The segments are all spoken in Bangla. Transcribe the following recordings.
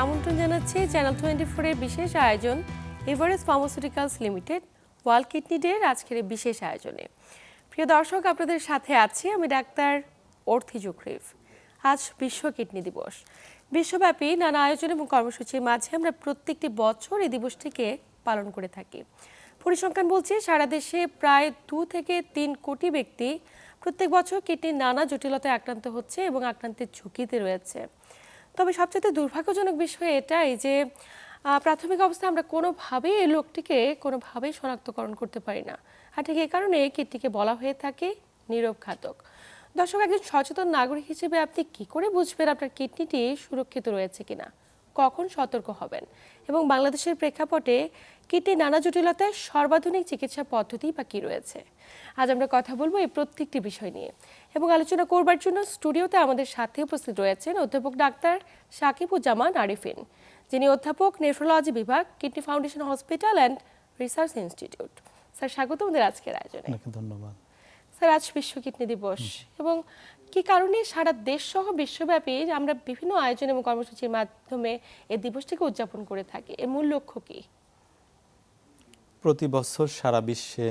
আমন্ত্রণ জানাচ্ছি চ্যানেল 24 এর বিশেষ আয়োজন Everest pharmaceuticals limited world kidney day এর আজকের এই বিশেষ আয়োজনে। প্রিয় দর্শক, আপনাদের সাথে আছি আমি ডাক্তার অর্থি জুখরিফ। আজ বিশ্ব কিডনি দিবস। বিশ্বব্যাপী নানা আয়োজন এবং কর্মসূচির মাঝে আমরা প্রত্যেকটি বছর এই দিবসটিকে পালন করে থাকি। পরিসংখ্যান বলছে সারা দেশে প্রায় 2 থেকে 3 কোটি ব্যক্তি প্রত্যেক বছর কিডনির নানা জটিলতায় আক্রান্ত হচ্ছে এবং আক্রান্তের ঝুঁকিতে রয়েছে। তবে সবচেয়ে দুর্ভাগ্যজনক বিষয় এটাই যে প্রাথমিক অবস্থায় আমরা কোনোভাবেই এই লোকটিকে কোনোভাবেই শনাক্তকরণ করতে পারি না। আর ঠিক এই কারণে কিডনিকে বলা হয়ে থাকে নীরব ঘাতক। দর্শক, একজন সচেতন নাগরিক হিসেবে আপনি কি করে বুঝবেন আপনার কিডনিটি সুরক্ষিত রয়েছে কিনা, কখন সতর্ক হবেন এবং বাংলাদেশের প্রেক্ষাপটে কিডনির নানা জটিলতায় সর্বাধুনিক চিকিৎসা পদ্ধতি বা কি রয়েছে? আজ আমরা কথা বলবো এই প্রত্যেকটি বিষয় নিয়ে এবং আলোচনা করবার জন্য স্টুডিওতে আমাদের সাথে উপস্থিত রয়েছেন অধ্যাপক ডাক্তার সাকিবুজ্জামান আরিফিন, যিনি অধ্যাপক নেফ্রোলজি বিভাগ, kidney foundation hospital and research institute. Sir, স্বাগত আমাদের আজকের আয়োজনে। ধন্যবাদ। স্যার, আজ বিশ্ব কিডনি দিবস এবং কি কারণে সারা দেশ সহ বিশ্বব্যাপী আমরা বিভিন্ন আয়োজন এবং কর্মসূচির মাধ্যমে এই দিবসটিকে উদযাপন করে থাকি, এর মূল লক্ষ্য কি? প্রতি বছর সারা বিশ্বে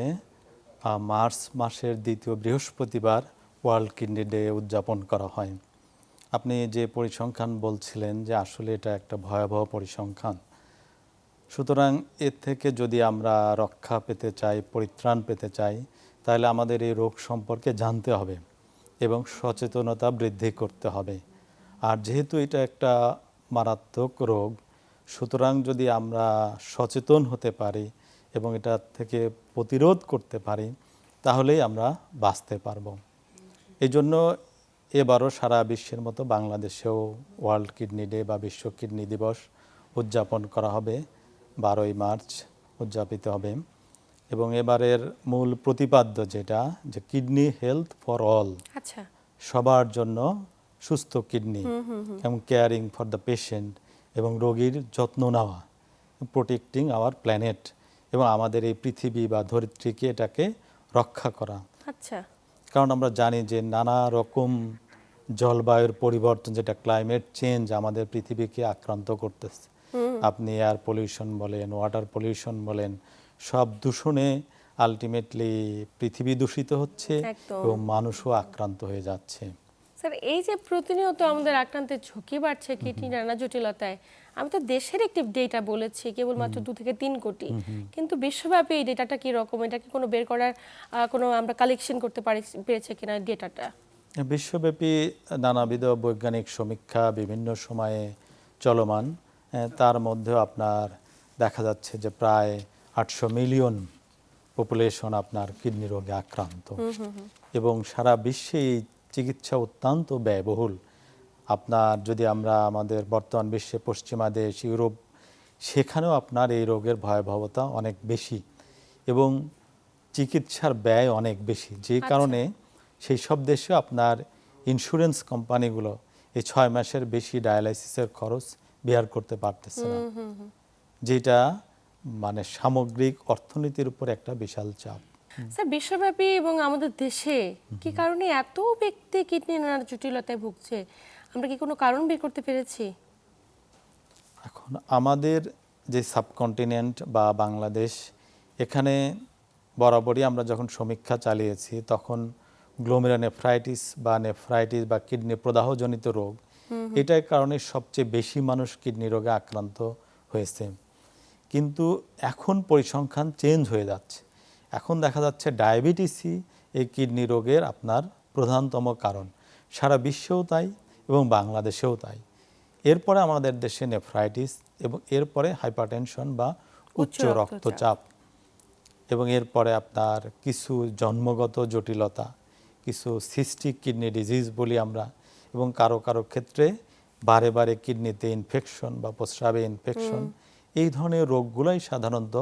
মার্চ মাসের দ্বিতীয় বৃহস্পতিবার ওয়ার্ল্ড কিডনি ডে উদযাপন করা হয়। আপনি যে পরিসংখ্যান বলছিলেন যে আসলে এটা একটা ভয়াবহ পরিসংখ্যান। সুতরাং এর থেকে যদি আমরা রক্ষা পেতে চাই, পরিত্রাণ পেতে চাই, তাহলে আমাদের এই রোগ সম্পর্কে জানতে হবে এবং সচেতনতা বৃদ্ধি করতে হবে। আর যেহেতু এটা একটা মারাত্মক রোগ, সুতরাং যদি আমরা সচেতন হতে পারি এবং এটা থেকে প্রতিরোধ করতে পারি, তাহলেই আমরা বাঁচতে পারব। এই জন্য এবারও সারা বিশ্বের মতো বাংলাদেশেও ওয়ার্ল্ড কিডনি ডে বা বিশ্ব কিডনি দিবস উদযাপন করা হবে। 12ই মার্চ উদযাপিত হবে এবং এবারের মূল প্রতিপাদ্য যেটা যে কিডনি হেলথ ফর অল, আচ্ছা, সবার জন্য সুস্থ কিডনি এবং কেয়ারিং ফর দ্য পেশেন্ট এবং রোগীর যত্ন নেওয়া, প্রোটেক্টিং আওয়ার প্ল্যানেট এবং আমাদের এই পৃথিবী বা ধরিত্রীকে এটাকে রক্ষা করা। আচ্ছা, কারণ আমরা জানি যে নানা রকম জলবায়ুর পরিবর্তন, যেটা ক্লাইমেট চেঞ্জ, আমাদের পৃথিবীকে আক্রান্ত করতেছে। আপনি এয়ার পলিউশন বলেন, ওয়াটার পলিউশন বলেন, সব দূষণে আলটিমেটলি পৃথিবী দূষিত হচ্ছে এবং মানুষও আক্রান্ত হয়ে যাচ্ছে। স্যার, এই যে প্রতিনিয়ত আমাদের আক্রান্তের ঝুঁকি বাড়ছে কিডনি নানা জটিলতায়, আমি তো দেশের একটি ডেটা বলেছি কেবলমাত্র 2 থেকে 3 কোটি, কিন্তু বিশ্বব্যাপী এই ডেটাটা কি রকম? এটা কি কোনো বের করার কোনো আমরা কালেকশন করতে পেরেছে কিনা ডেটাটা? বিশ্বব্যাপী নানাবিধ বৈজ্ঞানিক সমীক্ষা বিভিন্ন সময়ে চলমান। তার মধ্যেও আপনার দেখা যাচ্ছে যে প্রায় 800 মিলিয়ন পপুলেশন আপনার কিডনি রোগে আক্রান্ত এবং সারা বিশ্বে এই চিকিৎসা অত্যন্ত ব্যয়বহুল। আপনার যদি আমরা আমাদের বর্তমান বিশ্বে পশ্চিমা দেশ, ইউরোপ, সেখানেও আপনার এই রোগের ভয়াবহতা অনেক বেশি এবং চিকিৎসার ব্যয় অনেক বেশি, যে কারণে সেই সব দেশে আপনার ইন্স্যুরেন্স কোম্পানিগুলো এই 6 মাসের বেশি ডায়ালাইসিসের খরচ বেয়ার করতে পারতেছে না, যেটা মানে সামগ্রিক অর্থনীতির উপর একটা বিশাল চাপ। স্যার, বিশ্বব্যাপী এবং আমাদের দেশে কি কারণে এত ব্যক্তি কিডনি নানা জটিলতায় ভুগছে, আমরা কি কোনো কারণ বের করতে পেরেছি? এখন আমাদের যে সাবকন্টিনেন্ট বা বাংলাদেশ, এখানে বরাবরই আমরা যখন সমীক্ষা চালিয়েছি তখন গ্লোমেরুলোনেফ্রাইটিস বা কিডনি প্রদাহজনিত রোগ, এটার কারণে সবচেয়ে বেশি মানুষ কিডনি রোগে আক্রান্ত হয়েছে। কিন্তু এখন পরিসংখ্যান চেঞ্জ হয়ে যাচ্ছে। এখন দেখা যাচ্ছে ডায়াবেটিসই এই কিডনি রোগের আপনার প্রধানতম কারণ, সারা বিশ্বেও তাই এবং বাংলাদেশেও তাই। এরপরে আমাদের দেশে নেফ্রাইটিস এবং এরপরে হাইপারটেনশন বা উচ্চ রক্তচাপ এবং এরপরে আপনার কিছু জন্মগত জটিলতা, কিছু সিস্টিক কিডনি ডিজিজ বলি আমরা, এবং কারো কারো ক্ষেত্রে বারে বারে কিডনিতে ইনফেকশন বা প্রস্রাবে ইনফেকশন, এই ধরনের রোগগুলোই সাধারণত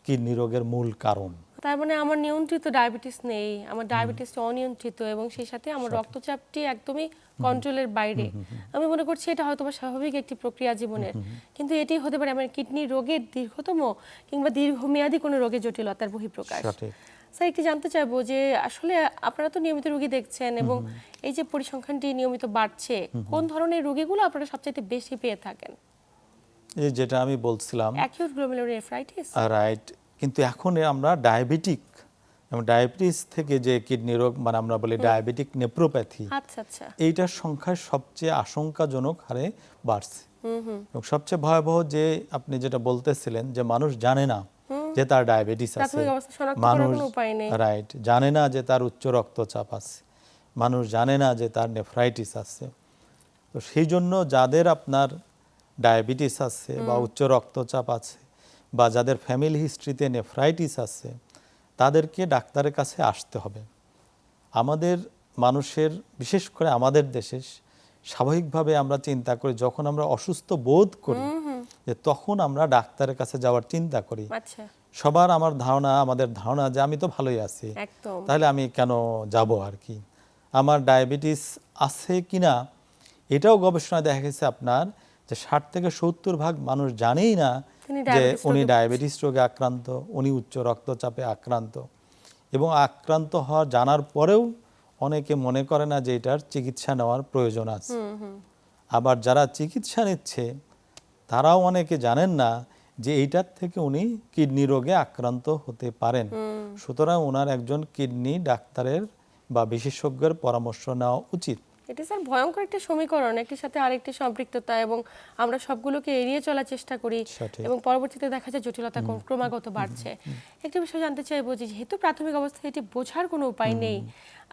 কিডনি রোগের মূল কারণ। তার মানে আমার নিয়ন্ত্রিত ডায়াবেটিস নেই, আমার ডায়াবেটিসটা অনিয়ন্ত্রিত এবং সেই সাথে আমার রক্তচাপটি একদমই কন্ট্রোলের বাইরে। আমি মনে করছি এটা হয়তো স্বাভাবিক একটি প্রক্রিয়া জীবনের, কিন্তু এটি হতে পারে আমার কিডনি রোগের দীর্ঘতম কিংবা দীর্ঘমেয়াদী কোনো রোগের জটিলতার বহিঃপ্রকাশ। স্যার, একটু জানতে চাইবো যে আসলে আপনারা তো নিয়মিত রোগী দেখছেন এবং এই যে পরিসংখ্যানটি নিয়মিত বাড়ছে, কোন ধরনের রোগীগুলো আপনারা সবচেয়ে বেশি পেয়ে থাকেন? এই যেটা আমি বলছিলাম, অ্যাকিউট গ্লোমেরুলোনেফ্রাইটিস। রাইট। কিন্তু এখন আমরা ডায়াবেটিক এবং ডায়াবেটিস থেকে যে কিডনি রোগ, মানে আমরা বলি ডায়াবেটিক নেপ্রোপ্যাথি, আচ্ছা আচ্ছা। এইটার সংখ্যা সবচেয়ে আশঙ্কাজনক হারে বাড়ছে। এবং সবচেয়ে ভয়াবহ যে আপনি যেটা বলতেছিলেন যে মানুষ জানে না যে তার ডায়াবেটিস আছে, প্রাথমিক অবস্থা শনাক্ত করার মানুষ কোনো উপায় নেই। রাইট জানে না যে তার উচ্চ রক্তচাপ আছে, মানুষ জানে না যে তার নেফ্রাইটিস আছে। তো সেই জন্য যাদের আপনার ডায়াবেটিস আছে বা উচ্চ রক্তচাপ আছে বা যাদের ফ্যামিলি হিস্ট্রিতে নেফ্রাইটিস আছে, তাদেরকে ডাক্তারের কাছে আসতে হবে। আমাদের মানুষের, বিশেষ করে আমাদের দেশে স্বাভাবিকভাবে আমরা চিন্তা করি, যখন আমরা অসুস্থ বোধ করি যে তখন আমরা ডাক্তারের কাছে যাওয়ার চিন্তা করি। আচ্ছা, সবার আমাদের ধারণা যে আমি তো ভালোই আছি, একদম। তাহলে আমি কেন যাব আর কি। আমার ডায়াবেটিস আছে কিনা এটাও গবেষণায় দেখা গেছে আপনার যে 60 থেকে 70% মানুষ জানেই না যে উনি ডায়াবেটিস রোগে আক্রান্ত, উনি উচ্চ রক্তচাপে আক্রান্ত। এবং আক্রান্ত হওয়া জানার পরেও অনেকে মনে করে না যে এটার চিকিৎসা নেওয়ার প্রয়োজন আছে। আবার যারা চিকিৎসা নিচ্ছে তারাও অনেকে জানেন না যে এইটার থেকে উনি কিডনি রোগে আক্রান্ত হতে পারেন। সুতরাং ওনার একজন কিডনি ডাক্তারের বা বিশেষজ্ঞের পরামর্শ নেওয়া উচিত। এটা স্যার ভয়ঙ্কর একটা সমীকরণ, একটির সাথে আরেকটি সম্পৃক্ততা, এবং আমরা সবগুলোকে এড়িয়ে চলার চেষ্টা করি এবং পরবর্তীতে দেখা যায় জটিলতা ক্রমাগত বাড়ছে। একটা বিষয় জানতে চাইবো যে যেহেতু প্রাথমিক অবস্থায় এটি বোঝার কোনো উপায় নেই,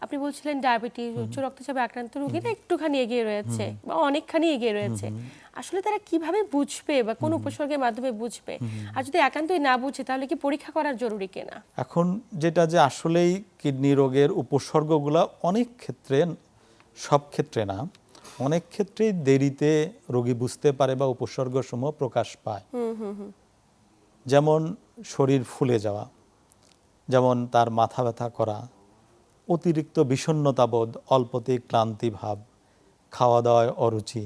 আপনি বলছিলেন ডায়াবেটিস, উচ্চ রক্তচাপে আক্রান্ত রোগীরা একটুখানি এগিয়ে রয়েছে বা অনেকখানি এগিয়ে রয়েছে, আসলে তারা কিভাবে বুঝবে বা কোন উপসর্গের মাধ্যমে বুঝবে? আর যদি একান্তই না বুঝে তাহলে কি পরীক্ষা করার জরুরি কিনা? এখন যেটা যে আসলেই কিডনি রোগের উপসর্গগুলো অনেক ক্ষেত্রে, সব ক্ষেত্রে না, অনেক ক্ষেত্রেই দেরিতে রোগী বুঝতে পারে বা উপসর্গসমূহ প্রকাশ পায়। যেমন শরীর ফুলে যাওয়া, যেমন তার মাথা ব্যথা করা, অতিরিক্ত বিষণ্ণতা বোধ, অল্পতেই ক্লান্তি ভাব, খাওয়া দাওয়ায় অরুচি,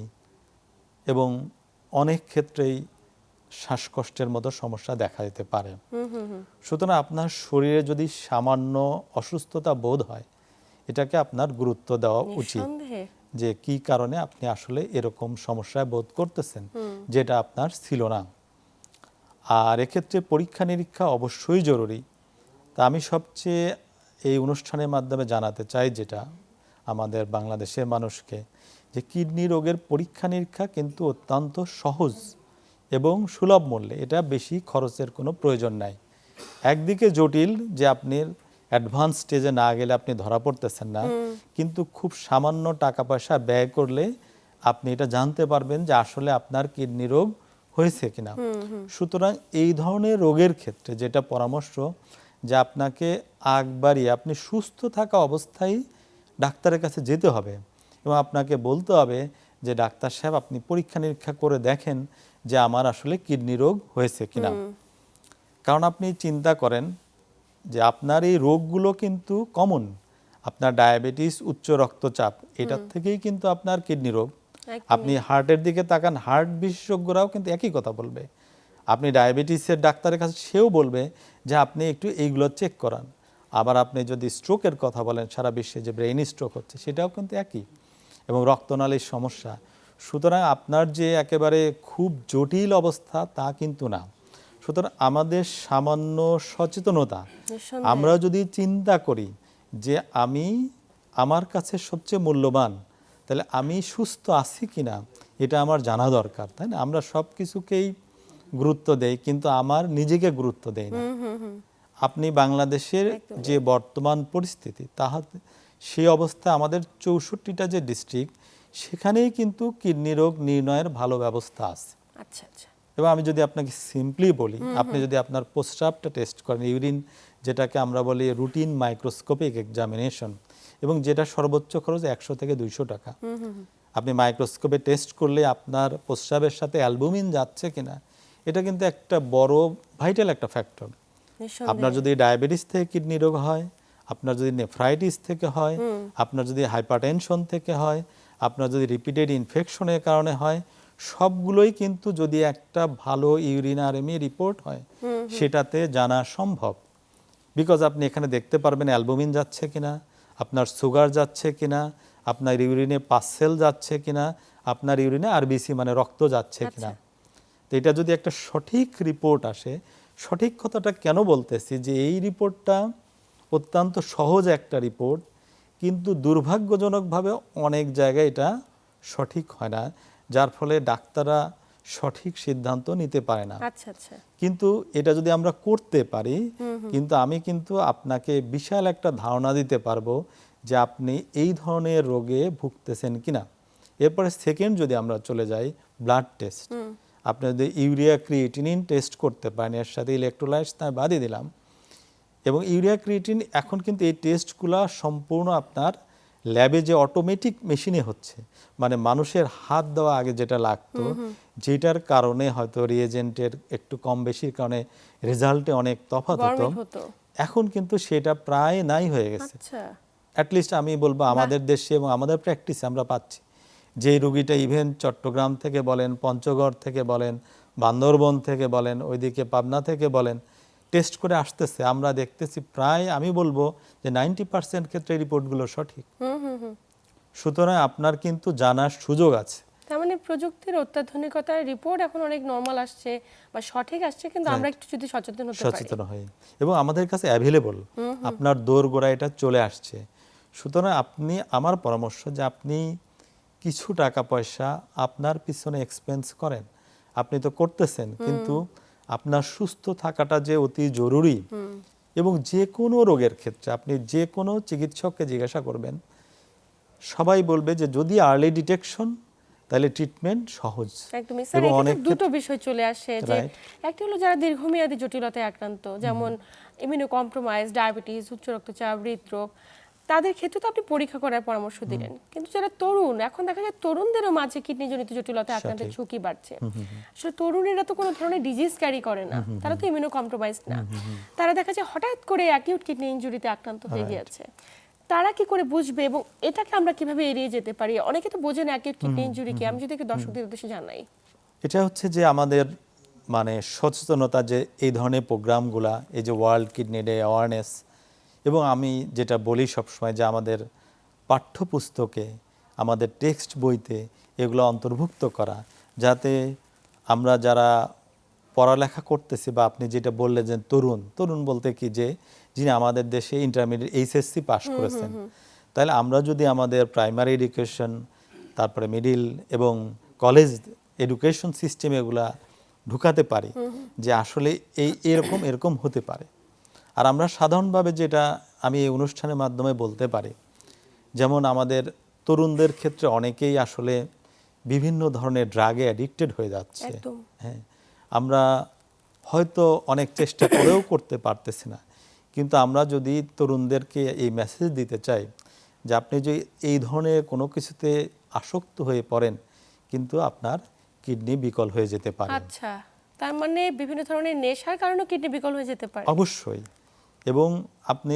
এবং অনেক ক্ষেত্রেই শ্বাসকষ্টের মতো সমস্যা দেখা যেতে পারে। সুতরাং আপনার শরীরে যদি সামান্য অসুস্থতা বোধ হয়, এটাকে আপনার গুরুত্ব দেওয়া উচিত যে কি কারণে আপনি আসলে এরকম সমস্যায় বোধ করতেছেন যেটা আপনার ছিল না। আর এক্ষেত্রে পরীক্ষা নিরীক্ষা অবশ্যই জরুরি। তা আমি সবচেয়ে এই অনুষ্ঠানের মাধ্যমে জানাতে চাই যেটা আমাদের বাংলাদেশের মানুষকে, যে কিডনি রোগের পরীক্ষা নিরীক্ষা কিন্তু অত্যন্ত সহজ এবং সুলভ মূল্যে, এটা বেশি খরচের কোনো প্রয়োজন নাই। একদিকে জটিল যে আপনি অ্যাডভান্স স্টেজে না গেলে আপনি ধরা পড়তেছেন না, কিন্তু খুব সামান্য টাকা পয়সা ব্যয় করলে আপনি এটা জানতে পারবেন যে আসলে আপনার কিডনি রোগ হয়েছে কিনা। সুতরাং এই ধরনের রোগের ক্ষেত্রে যেটা পরামর্শ, যে আপনাকে আগবাড়িয়ে আপনি সুস্থ থাকা অবস্থায় ডাক্তারের কাছে যেতে হবে এবং আপনাকে বলতে হবে যে ডাক্তার সাহেব আপনি পরীক্ষা নিরীক্ষা করে দেখেন যে আমার আসলে কিডনি রোগ হয়েছে কিনা। কারণ আপনি চিন্তা করেন যে আপনার এই রোগগুলো কিন্তু কমন, আপনার ডায়াবেটিস, উচ্চ রক্তচাপ, এটার থেকেই কিন্তু আপনার কিডনি রোগ। আপনি হার্টের দিকে তাকান, হার্ট বিশেষজ্ঞরাও কিন্তু একই কথা বলবে। আপনি ডায়াবেটিসের ডাক্তারের কাছে সেও বলবে যে আপনি একটু এইগুলো চেক করান। আবার আপনি যদি স্ট্রোকের কথা বলেন, সারা বিশ্বে যে ব্রেইন স্ট্রোক হচ্ছে সেটাও কিন্তু একই, এবং রক্তনালীর সমস্যা। সুতরাং আপনার যে একেবারে খুব জটিল অবস্থা তা কিন্তু না। সুতরাং আমাদের সামান্য সচেতনতা, আমরা যদি চিন্তা করি যে আমার কাছে সবচেয়ে মূল্যবান, তাহলে আমি সুস্থ আছি কিনা এটা আমার জানা দরকার, তাই না? আমরা সব কিছুকেই গুরুত্ব দেই কিন্তু আমার নিজেকে গুরুত্ব দেই না। আপনি বাংলাদেশের যে বর্তমান পরিস্থিতি, সেই অবস্থায় আমাদের 64টা যে ডিস্ট্রিক্ট, সেখানেই কিন্তু কিডনি রোগ নির্ণয়ের ভালো ব্যবস্থা আছে। আচ্ছা আচ্ছা। এবং আমি যদি আপনাকে সিম্পলি বলি, আপনি যদি আপনার প্রস্রাবটা টেস্ট করেন, ইউরিন যেটাকে আমরা বলি রুটিন মাইক্রোস্কোপিক এক্সামিনেশন, এবং যেটা সর্বোচ্চ খরচ 100 থেকে 200 টাকা, আপনি মাইক্রোস্কোপে টেস্ট করলে আপনার প্রস্রাবের সাথে অ্যালবুমিন যাচ্ছে কিনা, এটা কিন্তু একটা বড় ভাইটাল একটা ফ্যাক্টর। আপনার যদি ডায়াবেটিস থেকে কিডনি রোগ হয়, আপনার যদি নেফ্রাইটিস থেকে হয়, আপনার যদি হাইপারটেনশন থেকে হয়, আপনার যদি রিপিটেড ইনফেকশনের কারণে হয়, সবগুলোই কিন্তু যদি একটা ভালো ইউরিনারেমি রিপোর্ট হয় সেটাতে জানা সম্ভব। বিকজ আপনি এখানে দেখতে পারবেন অ্যালবুমিন যাচ্ছে কিনা, আপনার সুগার যাচ্ছে কিনা, আপনার ইউরিনে পাসেল যাচ্ছে কিনা, আপনার ইউরিনে আরবিসি মানে রক্ত যাচ্ছে কিনা। তো এটা যদি একটা সঠিক রিপোর্ট আসে, সঠিক কথাটা কেন বলতেছি যে এই রিপোর্টটা অত্যন্ত সহজ একটা রিপোর্ট, কিন্তু দুর্ভাগ্যজনকভাবে অনেক জায়গায় এটা সঠিক হয় না, যার ফলে ডাক্তাররা সঠিক সিদ্ধান্ত নিতে পারে না। আচ্ছা আচ্ছা। কিন্তু এটা যদি আমরা করতে পারি, কিন্তু আমি কিন্তু আপনাকে বিশাল একটা ধারণা দিতে পারবো যে আপনি এই ধরনের রোগে ভুগতেছেন কিনা। এরপরে সেকেন্ড যদি আমরা চলে যাই ব্লাড টেস্ট, আপনি যদি ইউরিয়া ক্রিয়েটিনিন টেস্ট করতে পারেন, এর সাথে ইলেকট্রোলাইটস তাই বাদই দিলাম, এবং ইউরিয়া ক্রিয়েটিন এখন কিন্তু এই টেস্টগুলো সম্পূর্ণ আপনার ল্যাবে যে অটোমেটিক মেশিনে হচ্ছে, মানে মানুষের হাত দেওয়া আগে যেটা লাগতো, যেটার কারণে হয়তো রিয়েজেন্টের একটু কম বেশির কারণে রেজাল্টে অনেক তফাৎ হতো, এখন কিন্তু সেটা প্রায় নাই হয়ে গেছে। অ্যাটলিস্ট আমি বলবো আমাদের দেশে এবং আমাদের প্র্যাকটিসে আমরা পাচ্ছি যে রুগীটা ইভেন চট্টগ্রাম থেকে বলেন, পঞ্চগড় থেকে বলেন, বান্দরবন থেকে বলেন, ওইদিকে পাবনা থেকে বলেন, টেস্ট করে আসতেছে, আমরা দেখতেছি প্রায় আমি বলবো যে 90% ক্ষেত্রে রিপোর্টগুলো সঠিক। সুতরাং আপনার কিন্তু জানার সুযোগ আছে। তার মানে প্রযুক্তির অত্যাধুনিকতার রিপোর্ট এখন অনেক নরমাল আসছে বা সঠিক আসছে, কিন্তু আমরা একটু যদি সচেতন হই এবং আমাদের কাছে অ্যাভেলেবল, আপনার দোরগোড়ায় এটা চলে আসছে। সুতরাং আপনি, আমার পরামর্শ যে আপনি কিছু টাকা পয়সা আপনার পিছনে এক্সপেন্স করেন, আপনি তো করতেছেন, কিন্তু আপনার সুস্থ থাকাটা যে অতি জরুরি, এবং যে কোনো রোগের ক্ষেত্রে আপনি যে কোনো চিকিৎসককে জিজ্ঞাসা করবেন, সবাই বলবে যে যদি আর্লি ডিটেকশন তাহলে ট্রিটমেন্ট সহজ। একদমই স্যার, এখানে দুটো বিষয় চলে আসে, যে একটা হলো যারা দীর্ঘমেয়াদী জটিলতায় আক্রান্ত, যেমন ইমিউনো কম্প্রোমাইজ, ডায়াবেটিস, উচ্চ রক্তচাপ, হৃদরোগ, তাদের ক্ষেত্রে তো আপনি পরীক্ষা করার পরামর্শ দিলেন, কিন্তু যারা তরুণ, এখন দেখা যায় তরুণদেরও মাঝে কিডনিজনিত জটিলতায় আক্রান্তের ঝুঁকি বাড়ছে। আসলে তরুণেরা তো কোনো ধরনের ডিজিজ ক্যারি করে না, তারা তো ইমিউনো কম্প্রোমাইজ না, তারা দেখা যায় হঠাৎ করে অ্যাকিউট কিডনি ইনজুরিতে আক্রান্ত হয়ে গিয়েছে। তারা কি করে বুঝবে এবং এটাকে আমরা কিভাবে এড়িয়ে যেতে পারি? অনেকে তো বোঝে না অ্যাকিউট কিডনি ইনজুরি কি, আমি যদি দর্শকদের উদ্দেশ্যে জানাই। এটা হচ্ছে যে আমাদের মানে সচেতনতা, যে এই ধরনের প্রোগ্রামগুলা, এই যে ওয়ার্ল্ড কিডনি ডে অ্যাওয়ারনেস, এবং আমি যেটা বলি সবসময় যে আমাদের পাঠ্যপুস্তকে, আমাদের টেক্সট বইতে এগুলো অন্তর্ভুক্ত করা, যাতে আমরা যারা পড়ালেখা করতেছি, বা আপনি যেটা বললেন যে তরুণ বলতে কি, যে যিনি আমাদের দেশে ইন্টারমিডিয়েট এইচএসসি পাস করেছেন, তাহলে আমরা যদি আমাদের প্রাইমারি এডুকেশন, তারপরে মিডিল এবং কলেজ এডুকেশন সিস্টেমে এগুলা ঢুকাতে পারি যে আসলে এরকম হতে পারে। আর আমরা সাধারণভাবে যেটা আমি এই অনুষ্ঠানের মাধ্যমে বলতে পারি, যেমন আমাদের তরুণদের ক্ষেত্রে অনেকেই আসলে বিভিন্ন ধরনের ড্রাগে অ্যাডিক্টেড হয়ে যাচ্ছে। হ্যাঁ, আমরা হয়তো অনেক চেষ্টা করেও করতে পারতেছি না, কিন্তু আমরা যদি তরুণদেরকে এই মেসেজ দিতে চাই যে আপনি যদি এই ধরনের কোনো কিছুতে আসক্ত হয়ে পড়েন, কিন্তু আপনার কিডনি বিকল হয়ে যেতে পারে। আচ্ছা, তার মানে বিভিন্ন ধরনের নেশার কারণে কিডনি বিকল হয়ে যেতে পারে। অবশ্যই। এবং আপনি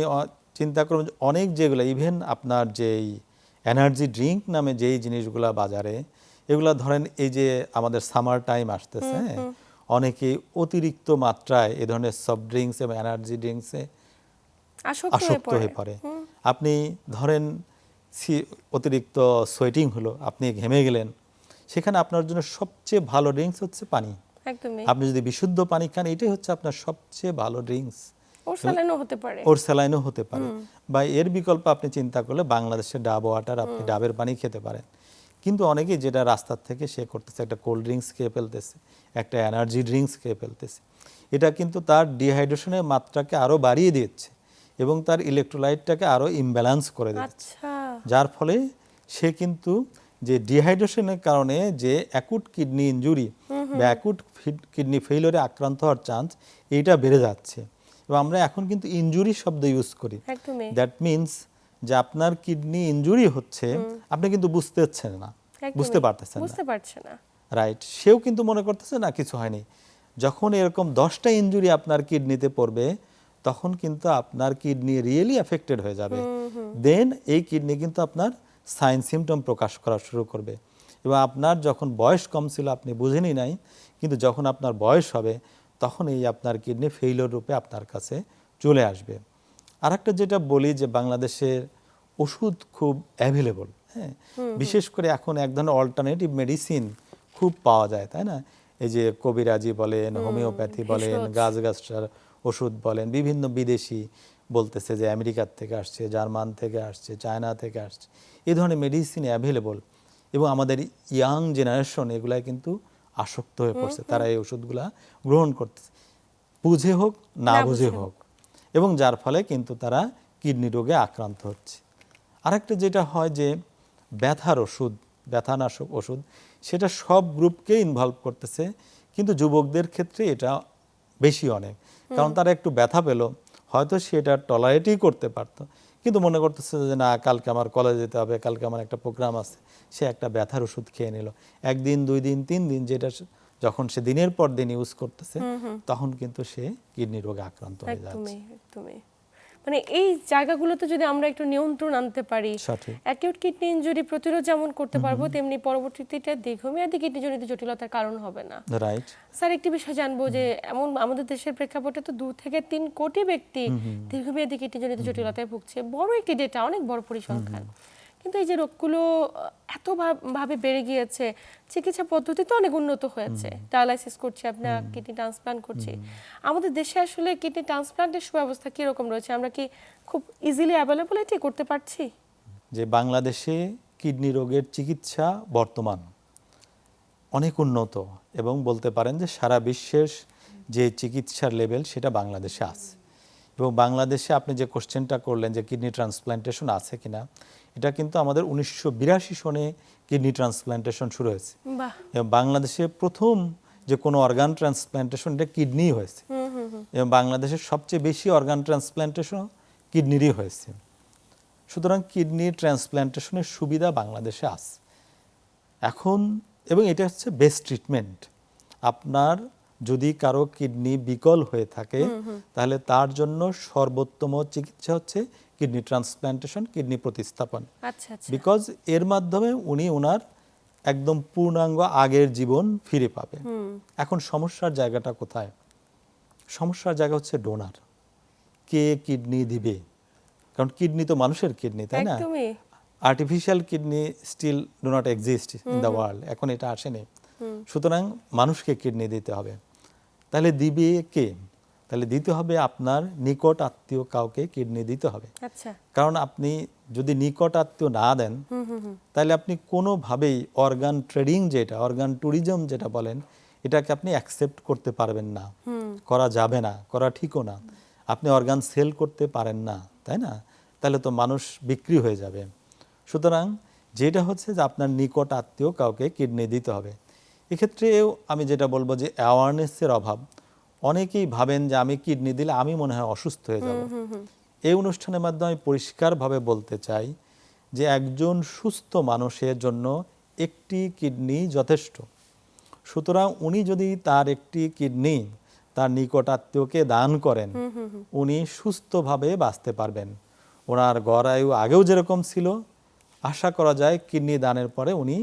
চিন্তা করুন, অনেক যেগুলো ইভেন আপনার যেই এনার্জি ড্রিঙ্ক নামে যেই জিনিসগুলো বাজারে, এগুলো ধরেন এই যে আমাদের সামার টাইম আসতেছে, অনেকে অতিরিক্ত মাত্রায় এ ধরনের সফট ড্রিঙ্কস এবং এনার্জি ড্রিঙ্কসে আসক্ত হয়ে পড়ে। আপনি ধরেন অতিরিক্ত সোয়েটিং হলো, আপনি ঘেমে গেলেন, সেখানে আপনার জন্য সবচেয়ে ভালো ড্রিঙ্কস হচ্ছে পানি। আপনি যদি বিশুদ্ধ পানি খান, এটাই হচ্ছে আপনার সবচেয়ে ভালো ড্রিঙ্কস। ওর স্যালাইনও হতে পারে। বা এর বিকল্প আপনি চিন্তা করলে বাংলাদেশের ডাব ওয়াটার, আপনি ডাবের পানি খেতে পারেন। কিন্তু অনেকেই যেটা রাস্তার থেকে সে করতেছে, একটা কোল্ড ড্রিঙ্কস খেয়ে ফেলতেছে, একটা এনার্জি ড্রিঙ্কস খেয়ে ফেলতেছে, এটা কিন্তু তার ডিহাইড্রেশনের মাত্রাকে আরও বাড়িয়ে দিচ্ছে এবং তার ইলেকট্রোলাইটটাকে আরও ইমব্যালেন্স করে দিচ্ছে, যার ফলে সে কিন্তু যে ডিহাইড্রেশনের কারণে যে অ্যাকুট কিডনি ইনজুরি বা অ্যাকুট কিডনি ফেইলিওরে আক্রান্ত হওয়ার চান্স এইটা বেড়ে যাচ্ছে। এবং আমরা এখন কিন্তু ইনজুরি শব্দ ইউজ করি, দ্যাট মিনস যে আপনার কিডনি ইনজুরি হচ্ছে, আপনি কিন্তু বুঝতে পারতেছেন না, রাইট? সেও কিন্তু মনে করতেছে না কিছু হয়নি। যখন এরকম 10টা ইনজুরি আপনার কিডনিতে পড়বে, তখন কিন্তু আপনার কিডনি রিয়েলি এফেক্টেড হয়ে যাবে। দেন এই কিডনি কিন্তু আপনার সাইন সিমটম প্রকাশ করা শুরু করবে। এবং আপনার যখন বয়স কম ছিল আপনি বুঝেনি নাই, কিন্তু যখন আপনার বয়স হবে তখন এই আপনার কিডনি ফেইলিওর রূপে আপনার কাছে চলে আসবে। আরেকটা যেটা বলি যে বাংলাদেশের ওষুধ খুব অ্যাভেলেবল, হ্যাঁ, বিশেষ করে এখন এক ধরনের অল্টারনেটিভ মেডিসিন খুব পাওয়া যায়, তাই না? এই যে কবিরাজি বলেন, হোমিওপ্যাথি বলেন, ভেষজ। গাছগাছার ওষুধ বলেন, বিভিন্ন বিদেশি বলতেছে যে আমেরিকার থেকে আসছে, জার্মান থেকে আসছে, চায়না থেকে আসছে, এই ধরনের মেডিসিন অ্যাভেলেবল। এবং আমাদের ইয়াং জেনারেশন এগুলায় কিন্তু আসক্ত হয়ে পড়ছে, তারা এই ওষুধগুলা গ্রহণ করতেছে, বুঝে হোক না বুঝে হোক, এবং যার ফলে কিন্তু তারা কিডনি রোগে আক্রান্ত হচ্ছে। আরেকটা যেটা হয় যে ব্যথার ওষুধ, ব্যথানাশক ওষুধ, সেটা সব গ্রুপকে ইনভলভ করতেছে, কিন্তু যুবকদের ক্ষেত্রে এটা বেশি অনেক, কারণ তারা একটু ব্যথা পেল, হয়তো সেটা টলারেটই করতে পারতো, কিন্তু মনে করতেছে যে না, কালকে আমার কলেজে যেতে হবে, কালকে আমার একটা প্রোগ্রাম আছে, সে একটা ব্যথার ওষুধ খেয়ে নিল। একদিন, 2 দিন, 3 দিন, যেটা যখন সে দিনের পর দিন ইউজ করতেছে, তখন কিন্তু সে কিডনি রোগে আক্রান্ত হয়ে যাচ্ছে। একদমই। মানে এই জায়গাগুলোতে যদি আমরা একটু নিয়ন্ত্রণ আনতে পারি, সঠিক। অ্যাকিউট কিডনি ইনজুরি প্রতিরোধ যেমন করতে পারবো, তেমনি পরবর্তীতে এটা দীর্ঘমেয়াদী কিডনিজনিত জটিলতার কারণ হবে না। রাইট। স্যার, একটি বিষয় জানবো যে এমন আমাদের দেশের প্রেক্ষাপটে তো 2 থেকে 3 কোটি ব্যক্তি দীর্ঘমেয়াদী কিডনিজনিত জটিলতায় ভুগছে, বড় একটি ডেটা, অনেক বড় পরিসংখ্যান। কিন্তু এই যে রোগগুলো এত ভাবে বেড়ে গিয়েছে, চিকিৎসা পদ্ধতি তো অনেক উন্নত হয়েছে, ডায়ালাইসিস করছি, আপনার কিডনি ট্রান্সপ্লান্ট করছি, আমাদের দেশে আসলে কিডনি ট্রান্সপ্লান্টের সুব্যবস্থা কিরকম রয়েছে? আমরা কি খুব ইজিলি অ্যাভেলেবল এটি করতে পারছি? যে বাংলাদেশে কিডনি রোগের চিকিৎসা বর্তমান অনেক উন্নত, এবং বলতে পারেন যে সারা বিশ্বের যে চিকিৎসার লেভেল সেটা বাংলাদেশে আছে। এবং বাংলাদেশে আপনি যে কোশ্চেনটা করলেন যে কিডনি ট্রান্সপ্লান্টেশন আছে কিনা, এটা কিন্তু আমাদের 1982 সনে কিডনি ট্রান্সপ্লান্টেশন শুরু হয়েছে। বাহ। এবং বাংলাদেশে প্রথম যে কোনো অর্গান ট্রান্সপ্লান্টেশন এটা কিডনি হয়েছে, এবং বাংলাদেশের সবচেয়ে বেশি অর্গান ট্রান্সপ্লান্টেশন কিডনিরই হয়েছে। সুতরাং কিডনি ট্রান্সপ্লান্টেশনের সুবিধা বাংলাদেশে আছে এখন, এবং এটা হচ্ছে বেস্ট ট্রিটমেন্ট। আপনার যদি কারো কিডনি বিকল হয়ে থাকে, তাহলে তার জন্য সর্বোত্তম চিকিৎসা হচ্ছে কিডনি ট্রান্সপ্লান্টেশন, কিডনি প্রতিস্থাপন। আচ্ছা। বিকজ এর মাধ্যমে উনি ওনার একদম পূর্ণাঙ্গ আগের জীবন ফিরে পাবে। এখন সমস্যার জায়গাটা কোথায়? সমস্যার জায়গা হচ্ছে ডোনার, কে কিডনি দিবে। কারণ কিডনি তো মানুষের কিডনি, তাই না? Artificial kidney still do not exist in the world, এখন এটা আসেনি। সুতরাং মানুষকে কিডনি দিতে হবে। তাহলে দিবে কে? তাহলে দিতে হবে আপনার নিকট আত্মীয় কাউকে কিডনি দিতে হবে। আচ্ছা। কারণ আপনি যদি নিকট আত্মীয় না দেন, তাহলে আপনি কোনোভাবেই অর্গান ট্রেডিং, যেটা অর্গান ট্যুরিজম যেটা বলেন, এটাকে আপনি অ্যাকসেপ্ট করতে পারবেন না, করা যাবে না, করা ঠিকও না। আপনি অর্গান সেল করতে পারেন না, তাই না? তাহলে তো মানুষ বিক্রি হয়ে যাবে। সুতরাং যেটা হচ্ছে যে আপনার নিকট আত্মীয় কাউকে কিডনি দিতে হবে। এক্ষেত্রেও আমি যেটা বলবো যে অ্যাওয়ারনেসের অভাব। অনেকেই ভাবেন যে আমি কিডনি দিলে আমি মনে হয় অসুস্থ হয়ে যাব। এই অনুষ্ঠানের মাধ্যমে আমি পরিষ্কারভাবে বলতে চাই যে একজন সুস্থ মানুষের জন্য একটি কিডনি যথেষ্ট। সুতরাং উনি যদি তার একটি কিডনি তার নিকট আত্মীয়কে দান করেন, উনি সুস্থভাবে বাঁচতে পারবেন। ওনার গড় আয়ু আগেও যেরকম ছিল, আশা করা যায় কিডনি দানের পরে উনি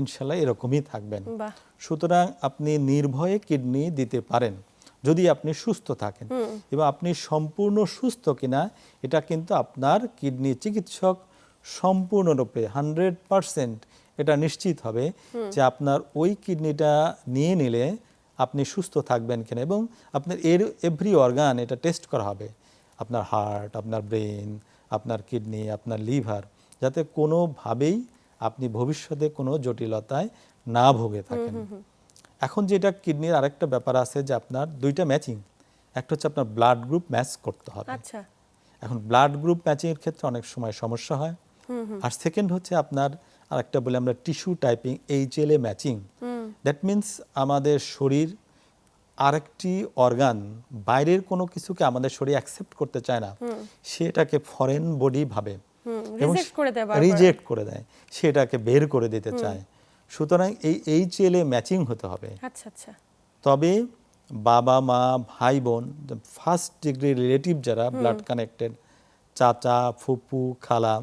ইনশাল্লাহ এরকমই থাকবেন। সুতরাং আপনি নির্ভয়ে কিডনি দিতে পারেন যদি আপনি সুস্থ থাকেন, এবং আপনি সম্পূর্ণ সুস্থ কিনা এটা কিন্তু আপনার কিডনি চিকিৎসক সম্পূর্ণরূপে 100% এটা নিশ্চিত হবে যে আপনার ওই কিডনিটা নিয়ে নিলে আপনি সুস্থ থাকবেন কিনা, এবং আপনার এভরি অর্গান এটা টেস্ট করা হবে, আপনার হার্ট, আপনার ব্রেন, আপনার কিডনি, আপনার লিভার, যাতে কোনোভাবেই আপনি ভবিষ্যতে কোনো জটিলতায় না ভুগে থাকেন। এখন যেটা কিডনির আরেকটা ব্যাপার আছে যে আপনার 2টা ম্যাচিং, একটা হচ্ছে আপনার ব্লাড গ্রুপ ম্যাচ করতে হবে। আচ্ছা। এখন ব্লাড গ্রুপ ম্যাচিংয়ের ক্ষেত্রে অনেক সময় সমস্যা হয়। আর সেকেন্ড হচ্ছে আপনার আরেকটা বলে আমরা tissue typing, HLA matching. That means আমাদের শরীর আরেকটি অর্গান, বাইরের কোনো কিছুকে আমাদের শরীর অ্যাকসেপ্ট করতে চায় না, সেটাকে ফরেন বডি ভাবে এবং রিজেক্ট করে দেয়, সেটাকে বের করে দিতে চায়। সুতরাং এই HLA ম্যাচিং হতে হবে। আচ্ছা। তবে বাবা মা ভাই বোন, ফার্স্ট ডিগ্রি রিলেটিভ যারা ব্লাড কানেক্টেড, চাচা ফুপু খালা,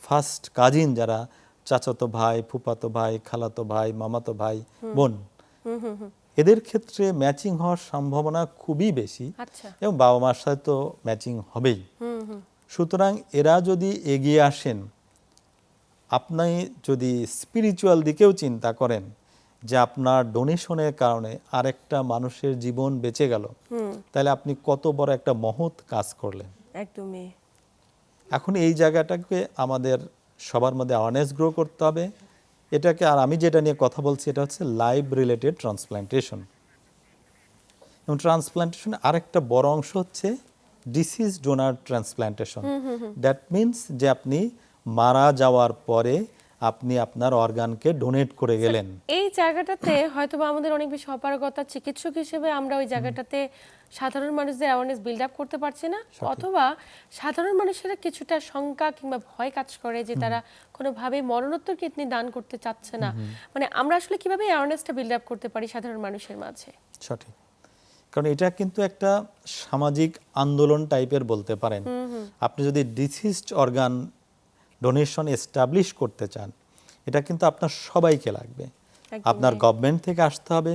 ফার্স্ট কাজিন যারা, চাচাতো ভাই, ফুফাতো ভাই, খালাতো ভাই, মামাতো ভাই বোন, এদের ক্ষেত্রে ম্যাচিং হওয়ার সম্ভাবনা খুবই বেশি, এবং বাবা মার সাথে তো ম্যাচিং হবেই। সুতরাং এরা যদি এগিয়ে আসেন, আপনি যদি স্পিরিচুয়াল দিকেও চিন্তা করেন যে আপনার ডোনেশনের কারণে আরেকটা মানুষের জীবন বেঁচে গেল, তাহলে আপনি কত বড় একটা মহৎ কাজ করলেন। একদমই। এখন এই জায়গাটাকে আমাদের সবার মধ্যে অ্যাওয়ারনেস গ্রো করতে হবে এটাকে। আর আমি যেটা নিয়ে কথা বলছি এটা হচ্ছে লাইভ রিলেটেড ট্রান্সপ্লান্টেশন। এবং ট্রান্সপ্লান্টেশন আরেকটা বড় অংশ হচ্ছে deceased donor transplantation. That means যে আপনি মারা যাওয়ার পরে আপনি আপনার অর্গানকে ডোনেট করে গেলেন। এই জায়গাটাতে হয়তোবা আমাদের অনেক বেশি অপারগতা, চিকিৎসক হিসেবে আমরা ওই জায়গাটাতে সাধারণ মানুষদের অ্যাওয়ারনেস বিল্ড আপ করতে পারছি না, অথবা সাধারণ মানুষেরা কিছুটা শঙ্কা কিংবা ভয় কাজ করে যে তারা কোনোভাবে মরণোত্তর কিডনি দান করতে চাচ্ছে না। মানে আমরা আসলে কিভাবে অ্যাওয়ারনেসটা বিল্ড আপ করতে পারি সাধারণ মানুষের মাঝে? সঠিক, কারণ এটা কিন্তু একটা সামাজিক আন্দোলন টাইপের বলতে পারেন। আপনি যদি ডিসিজড অর্গান ডোনেশন এস্টাবলিশ করতে চান, এটা কিন্তু আপনার সবাইকে লাগবে। আপনার গভর্নমেন্ট থেকে আসতে হবে,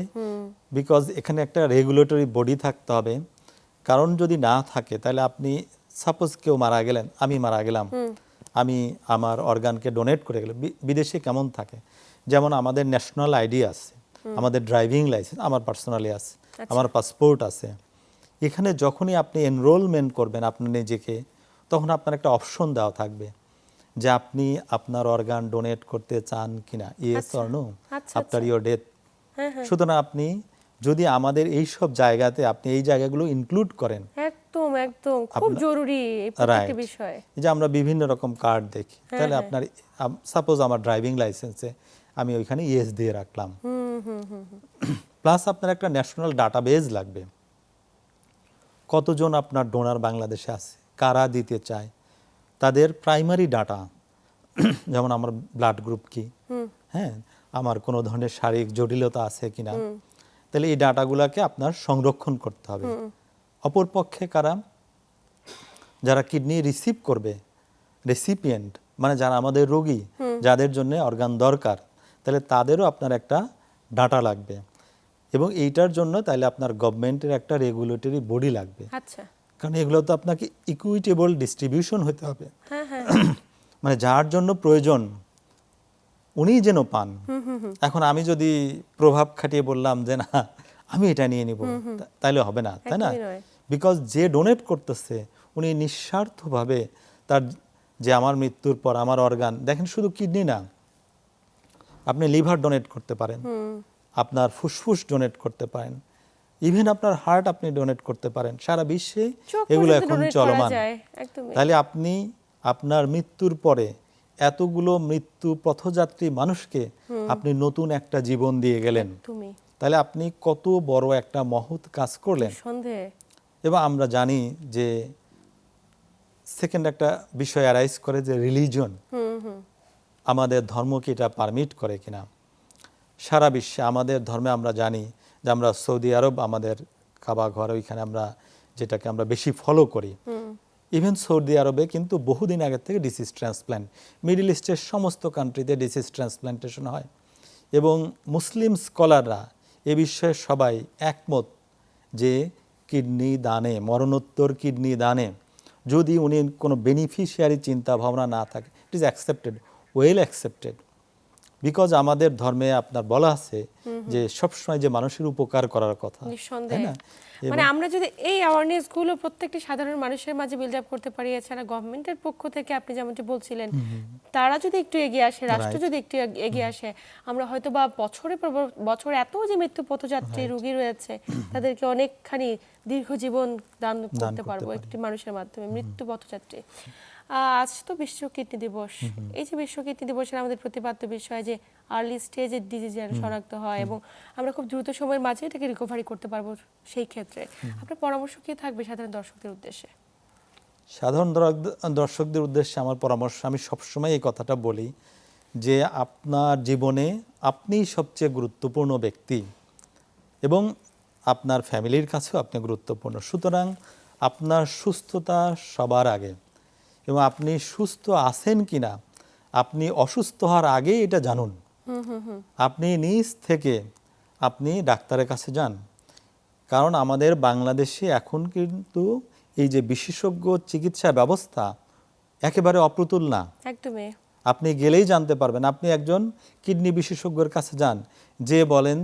বিকজ এখানে একটা রেগুলেটরি বডি থাকতে হবে। কারণ যদি না থাকে তাহলে আপনি সাপোজ কেউ মারা গেলেন, আমি মারা গেলাম, আমি আমার অর্গানকে ডোনেট করে গেলাম। বিদেশে কেমন থাকে, যেমন আমাদের ন্যাশনাল আইডি আছে, আমাদের ড্রাইভিং লাইসেন্স আমার পার্সোনালি আছে, আমার পাসপোর্ট আছে। এখানে যখনই আপনি এনরোলমেন্ট করবেন আপনার নিজেকে, তখন আপনার একটা অপশন দেওয়া থাকবে যে আপনি আপনার অর্গান ডোনেট করতে চান কিনা, yes or no after your death. সুতরাং আপনি যদি আমাদের এই সব জায়গাতে আপনি এই জায়গাগুলো ইনক্লুড করেন, একদম একদম খুব জরুরি এই প্রত্যেকটা বিষয়। এই যে আমরা বিভিন্ন রকম কার্ড দেখি, তাহলে আপনার সাপোজ আমার ড্রাইভিং লাইসেন্সে আমি ওইখানে ইয়েস দিয়ে রাখলাম। প্লাস আপনার একটা ন্যাশনাল ডাটাবেজ লাগবে, কতজন আপনার ডোনার বাংলাদেশে আছে, কারা দিতে চায়, তাদের প্রাইমারি ডাটা, যেমন আমার ব্লাড গ্রুপ কি, হ্যাঁ, আমার কোনো ধরনের শারীরিক জটিলতা আছে কিনা, তাহলে এই ডাটাগুলোকে আপনার সংরক্ষণ করতে হবে। অপরপক্ষে কারা, যারা কিডনি রিসিভ করবে, রেসিপিয়েন্ট মানে যারা আমাদের রোগী, যাদের জন্য অর্গান দরকার, তাহলে তাদেরও আপনার একটা ডাটা লাগবে। এবং এইটার জন্য তাহলে আপনার গভর্নমেন্টের একটা রেগুলেটরি বডি লাগবে। আচ্ছা, কারণ এগুলো তো আপনাকে ইকুইটেবল ডিস্ট্রিবিউশন হতে হবে। মানে যার জন্য প্রয়োজন উনি যেন পান। এখন আমি যদি প্রভাব খাটিয়ে বললাম যে না আমি এটা নিয়ে নিব, তাইলে হবে না, তাই না? বিকজ যে ডোনেট করতেছে উনি নিঃস্বার্থভাবে তার, যে আমার মৃত্যুর পর আমার অর্গান, দেখেন শুধু কিডনি না, আপনি লিভার ডোনেট করতে পারেন, আপনার ফুসফুস ডোনেট করতে পারেন, ইভেন আপনার হার্ট আপনি ডোনেট করতে পারেন। সারা বিশ্বে এগুলো এখন চলমান। তাহলে আপনি আপনার মৃত্যুর পরে এতগুলো মৃত্যু পথযাত্রী মানুষকে আপনি নতুন একটা জীবন দিয়ে গেলেন, তাহলে আপনি কত বড় একটা মহৎ কাজ করলেন। এবং আমরা জানি যে সেকেন্ড একটা বিষয় অ্যারাইজ করে যে রিলিজন, আমাদের ধর্ম কি এটা পারমিট করে কিনা। সারা বিশ্বে আমাদের ধর্মে আমরা জানি যে আমরা সৌদি আরব আমাদের কাবা ঘর, ওইখানে আমরা যেটাকে আমরা বেশি ফলো করি। ইভেন সৌদি আরবে কিন্তু বহুদিন আগে থেকে ডিসিজ ট্রান্সপ্ল্যান্ট, মিডল ইস্টের সমস্ত কান্ট্রিতে ডিসিজ ট্রান্সপ্ল্যান্টেশন হয়। এবং মুসলিম স্কলাররা এ বিষয়ে সবাই একমত যে কিডনি দানে, মরণোত্তর কিডনি দানে যদি উনি কোনো বেনিফিশিয়ারি চিন্তা ভাবনা না থাকে, it is accepted, well accepted. Because আমাদের ধর্মে আপনার বলা আছে যে সবসময় যে মানুষের উপকার করার কথা, তাই না? মানে আমরা যদি এই অ্যাওয়ারনেস গুলো প্রত্যেকটি সাধারণ মানুষের মাঝে বিল্ড আপ করতে পারি, এছাড়া গভর্নমেন্টের পক্ষ থেকে আপনি যেমনটি বলছিলেন তারা যদি একটু এগিয়ে আসে, রাষ্ট্র যদি একটু এগিয়ে আসে, আমরা হয়তো বা বছরে এত যে মৃত্যু পথযাত্রী রোগী রয়েছে তাদেরকে অনেকখানি দীর্ঘ জীবন দান করতে পারবো একটি মানুষের মাধ্যমে, মৃত্যু পথযাত্রী। আজ তো বিশ্ব কিডনি দিবস। এই যে বিশ্ব কিডনি দিবসের আমাদের প্রতিপাদ্য বিষয় যে আর্লি স্টেজের ডিজিজ যেন শনাক্ত হয় এবং আমরা খুব দ্রুত সময়ের মাঝে এটাকে রিকভারি করতে পারবো, সেই ক্ষেত্রে আপনার পরামর্শ কি থাকবে সাধারণ দর্শকদের উদ্দেশ্যে? সাধারণ দর্শকদের উদ্দেশ্যে আমার পরামর্শ, আমি সবসময় এই কথাটা বলি যে আপনার জীবনে আপনিই সবচেয়ে গুরুত্বপূর্ণ ব্যক্তি এবং আপনার ফ্যামিলির কাছেও আপনি গুরুত্বপূর্ণ। সুতরাং আপনার সুস্থতা সবার আগে, এবং আপনি সুস্থ আছেন কিনা আপনি অসুস্থ হওয়ার আগে এটা জানুন। আপনি নিজ থেকে আপনি ডাক্তারের কাছে যান, কারণ আমাদের বাংলাদেশে এখন কিন্তু এই যে বিশেষজ্ঞ চিকিৎসা ব্যবস্থা একেবারে অপ্রতুল না। একদমই। আপনি গেলেই জানতে পারবেন। আপনি একজন কিডনি বিশেষজ্ঞের কাছে যান, যে বলেন,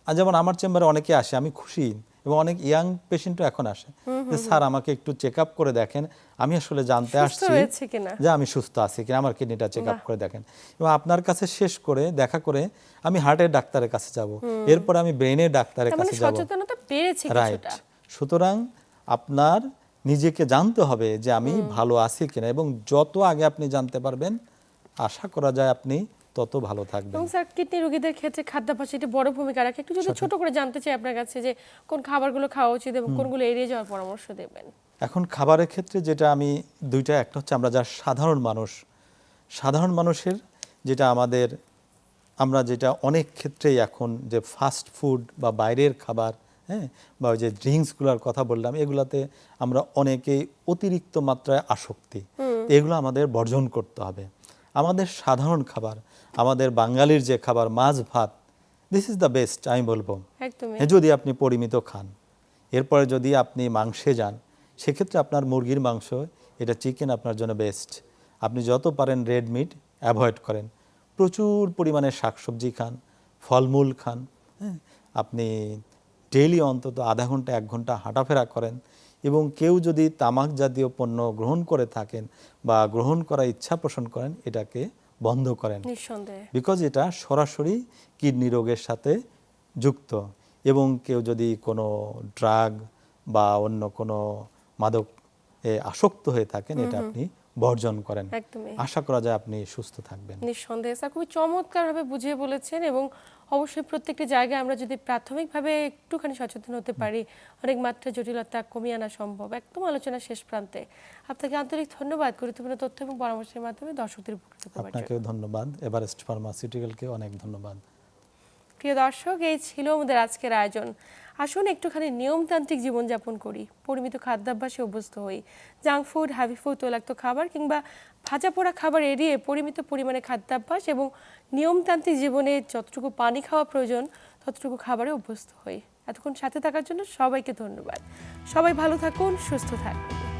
যেমন আমার চেম্বারে অনেকে আসে, আমি খুশি, এবং অনেক ইয়াং পেশেন্টও এখন আসে যে স্যার আমাকে একটু চেক আপ করে দেখেন, আমি আসলে জানতে সুস্থ আসছি রয়েছে কিনা। যে আমি সুস্থ আছি কিনা, আমার কিডনিটা চেক আপ করে দেখেন। এবং আপনার কাছে শেষ করে দেখা করে আমি হার্টের ডাক্তারের কাছে যাব, এরপর আমি ব্রেনের ডাক্তারের তার মানে কাছে যাব। সচেতনতা বেড়েছে রাইট। কিছুটা। সুতরাং আপনার নিজেকে জানতে হবে যে আমি ভালো আছি কিনা, এবং যত আগে আপনি জানতে পারবেন আশা করা যায় আপনি তত ভালো থাকবেন। এবং স্যার কিডনি রোগীদের ক্ষেত্রে খাদ্যাভ্যাস এটি বড় ভূমিকা রাখে। একটু যদি ছোট করে জানতে চাই আপনার কাছে যে কোন খাবারগুলো খাওয়া উচিত এবং কোনগুলো এড়িয়ে যাওয়ার পরামর্শ দেবেন। এখন খাবারের ক্ষেত্রে যেটা আমি দুইটা, একটা হচ্ছে আমরা যা সাধারণ মানুষের যেটা আমরা যেটা অনেক ক্ষেত্রেই এখন যে ফাস্ট ফুড বা বাইরের খাবার, হ্যাঁ, বা ওই যে ড্রিঙ্কসগুলোর কথা বললাম, এগুলাতে আমরা অনেকেই অতিরিক্ত মাত্রায় আসক্তি, এগুলো আমাদের বর্জন করতে হবে। আমাদের সাধারণ খাবার, আমাদের বাঙালির যে খাবার, মাছ ভাত, দিস ইজ দ্য বেস্ট আমি বলবো। একদমই। যদি আপনি পরিমিত খান, এরপরে যদি আপনি মাংসে যান, সেক্ষেত্রে আপনার মুরগির মাংস, এটা চিকেন আপনার জন্য বেস্ট। আপনি যত পারেন রেড মিট অ্যাভয়েড করেন, প্রচুর পরিমাণে শাকসবজি খান, ফলমূল খান, হ্যাঁ, আপনি ডেইলি অন্তত আধা ঘন্টা 1 ঘন্টা হাঁটাফেরা করেন, এবং কেউ যদি তামাক জাতীয় পণ্য গ্রহণ করে থাকেন বা গ্রহণ করার ইচ্ছা পোষণ করেন, এটাকে বন্ধ করেন, নিঃসন্দেহে। বিকজ এটা সরাসরি কিডনি রোগের সাথে যুক্ত। এবং কেউ যদি কোনো ড্রাগ বা অন্য কোনো মাদক আসক্ত হয়ে থাকেন, এটা আপনি বর্জন করেন। একদমই। আশা করা যায় আপনি সুস্থ থাকবেন। নিঃসন্দেহে স্যার খুবই চমৎকারভাবে বুঝিয়ে বলেছেন, এবং অবশ্যই প্রত্যেকটি জায়গায় আমরা যদি প্রাথমিকভাবে একটুখানি সচেতন হতে পারি, অনেক মাত্রা জটিলতা কমিয়ে আনা সম্ভব। একদম আলোচনা শেষ প্রান্তে আপনাকে আন্তরিক ধন্যবাদ গুরুত্বপূর্ণ তথ্য এবং পরামর্শের মাধ্যমে দর্শকদের উপকৃত করার জন্য। আপনাকেও ধন্যবাদ, এভারেস্ট ফার্মাসিউটিক্যালকে অনেক ধন্যবাদ। প্রিয় দর্শক, এই ছিল আমাদের আজকের আয়োজন। আসুন একটুখানি নিয়মতান্ত্রিক জীবনযাপন করি, পরিমিত খাদ্যাভ্যাসে অভ্যস্ত হই। জাঙ্ক ফুড, হ্যাভি ফুড, তৈলাক্ত খাবার কিংবা ভাজা পোড়া খাবার এড়িয়ে পরিমিত পরিমাণে খাদ্যাভ্যাস এবং নিয়মতান্ত্রিক জীবনে যতটুকু পানি খাওয়া প্রয়োজন ততটুকু খাবারে অভ্যস্ত হই। এতক্ষণ সাথে থাকার জন্য সবাইকে ধন্যবাদ। সবাই ভালো থাকুন, সুস্থ থাকুন।